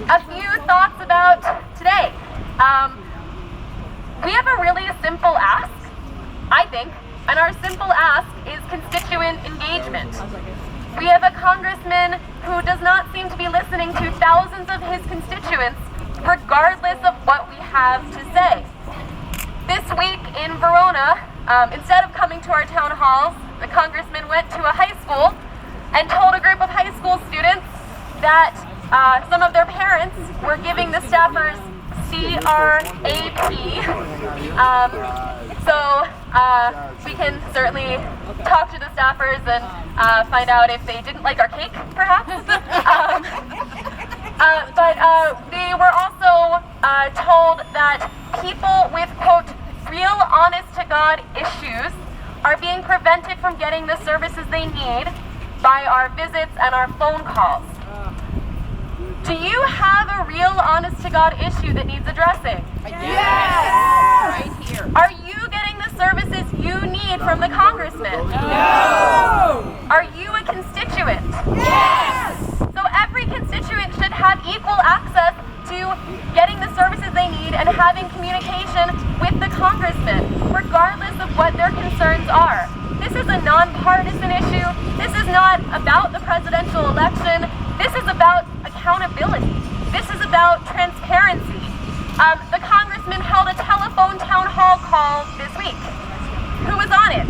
A few thoughts about today. We have a really simple ask, I think, and our simple ask is constituent engagement. We have a congressman who does not seem to be listening to thousands of his constituents, regardless of what we have to say. This week in Verona, instead of coming to our town halls, the congressman went to a high school and told a group of high school students that some of their parents were giving the staffers CRAP. So we can certainly talk to the staffers and find out if they didn't like our cake, perhaps. But they were also told that people with, quote, real honest-to-God issues are being prevented from getting the services they need by our visits and our phone calls. Do you have a real honest-to-God issue that needs addressing? Yes! Right here. Are you getting the services you need from the congressman? No! Are you a constituent? Yes! So every constituent should have equal access to getting the services they need and having communication with the congressman, regardless of what their concerns are. This is a nonpartisan issue. This is not about the presidential election. This is about accountability. This is about transparency. The congressman held a telephone town hall call this week. Who was on it?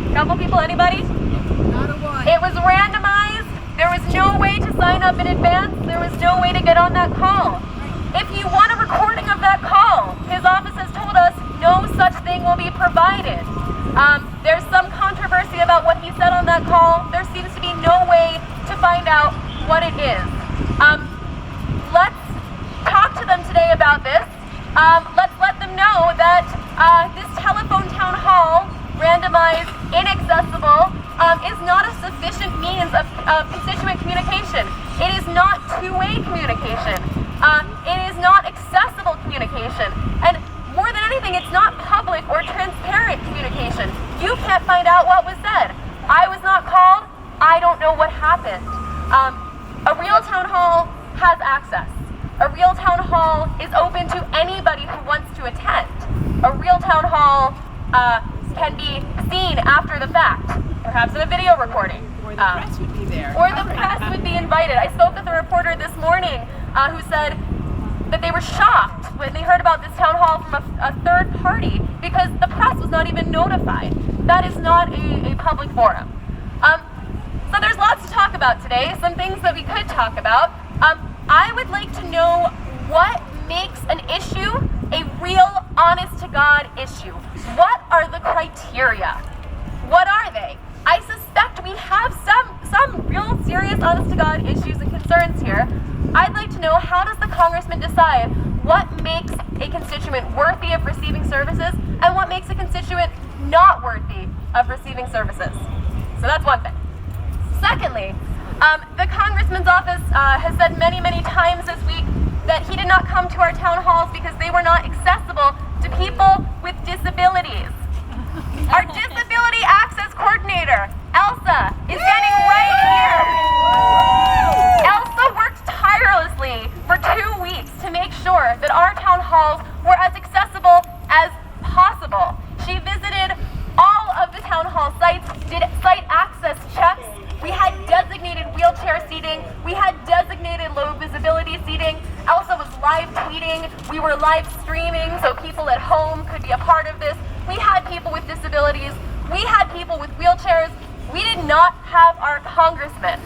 A couple people, anybody? Not a one. It was randomized. There was no way to sign up in advance. There was no way to get on that call. If you want a recording of that call, his office has told us no such thing will be provided. There's some controversy about what he said on that call. There seems to be no way to find out what it is. Let's talk to them today about this. Let's let them know that this telephone town hall, randomized, inaccessible, is not a sufficient means of constituent communication. It is not two-way communication. It is not accessible communication. And more than anything, it's not public or transparent communication. You can't find out what was said. I was not called. I don't know what happened. A real town hall has access. A real town hall is open to anybody who wants to attend. A real town hall can be seen after the fact, perhaps in a video recording. Or the press would be there. Or the press would be invited. I spoke with a reporter this morning who said that they were shocked when they heard about this town hall from a third party because the press was not even notified. That is not a public forum. So there's lots to talk about today, some things that we could talk about. I would like to know what makes an issue a real, honest-to-God issue. What are the criteria? What are they? I suspect we have some real serious, honest-to-God issues and concerns here. I'd like to know, how does the congressman decide what makes a constituent worthy of receiving services and what makes a constituent not worthy of receiving services? So that's one thing. Secondly, the congressman's office has said many, many times this week that he did not come to our town halls because they were not accessible to people with disabilities. Our disability access coordinator, Elsa, is standing right here. Elsa worked tirelessly for 2 weeks to make sure that our town halls were as accessible as possible. She visited all of the town hall sites, did site access checks. We had designated wheelchair seating. We had designated low visibility seating. Elsa was live tweeting. We were live streaming so people at home could be a part of this. We had people with disabilities. We had people with wheelchairs. We did not have our congressman.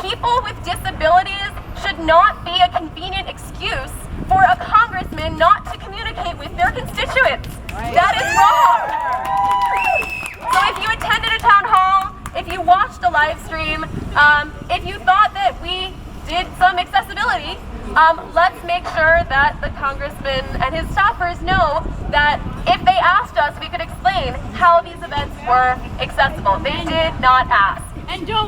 People with disabilities should not be a convenient excuse for a congressman not to communicate with their constituents. Right. That is wrong. So if you attended a town hall, if you watched a live stream, if you thought that we did some accessibility, let's make sure that the congressman and his staffers know that if they asked us, we could explain how these events were accessible. They did not ask. And don't